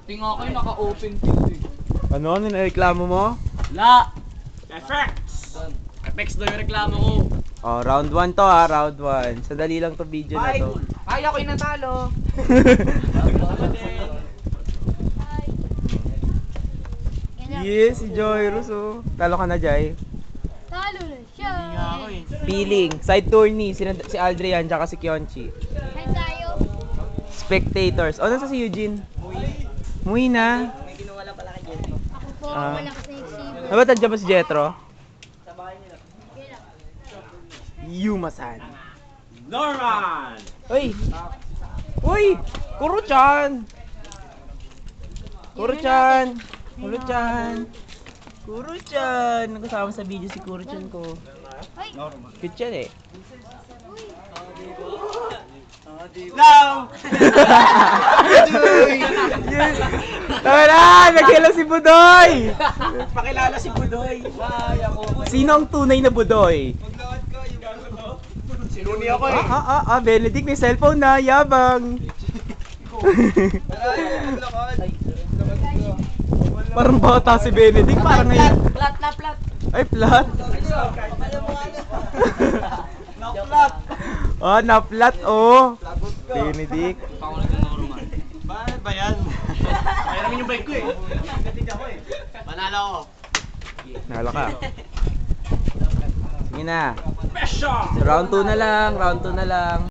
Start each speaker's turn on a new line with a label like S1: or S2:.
S1: Tinga kayo naka-open queue eh.
S2: Ano? Nireklamo mo?
S1: La! FX! FX daw yung reklamo ko.
S2: Oh, round 1 to ha, round 1. Sadali lang to video na to.
S1: Kaya ko yung natalo.
S2: Yes, si Joy Russo. Talo ka na, Jai.
S3: Talo na siya.
S2: Feeling. Side tourney. Si Aldrian, tsaka si Kyonchi.
S3: Ay tayo.
S2: Spectators. O, nasa si Eugene? Muwi na.
S3: Ako po,
S2: Ah.
S3: wala kasi exhibit.
S2: Ano ba tadya ba si Jetro? Yuma-san.
S4: Norman!
S2: Uy! Uy! Kuro-chan! Kuro-chan! Kuro-chan! Kuro-chan! Nagkasama sa video si Kuro-chan ko.
S3: Ay,
S2: Cute yan eh.
S4: Now!
S2: Yes! Tara! Nag-hello si Budoy!
S4: Pakilala si Budoy.
S2: Sino ang tunay na Budoy?
S4: Sinuni ako eh.
S2: Benedict, may cellphone na, yabang. Parang bata si Benedict, parang ngayon.
S1: Plat na plat.
S2: Ay, plat.
S4: Naklat.
S2: Oh, na-plat, oh. Benedict.
S1: Pangulat ng Norman.
S4: Bakit ba yan? Kaya namin yung bike ko eh. Gatig ako eh. Panalo ako.
S2: Nalo ka. Sige na.
S4: Pesha!
S2: Round 2 na lang, round 2 na lang.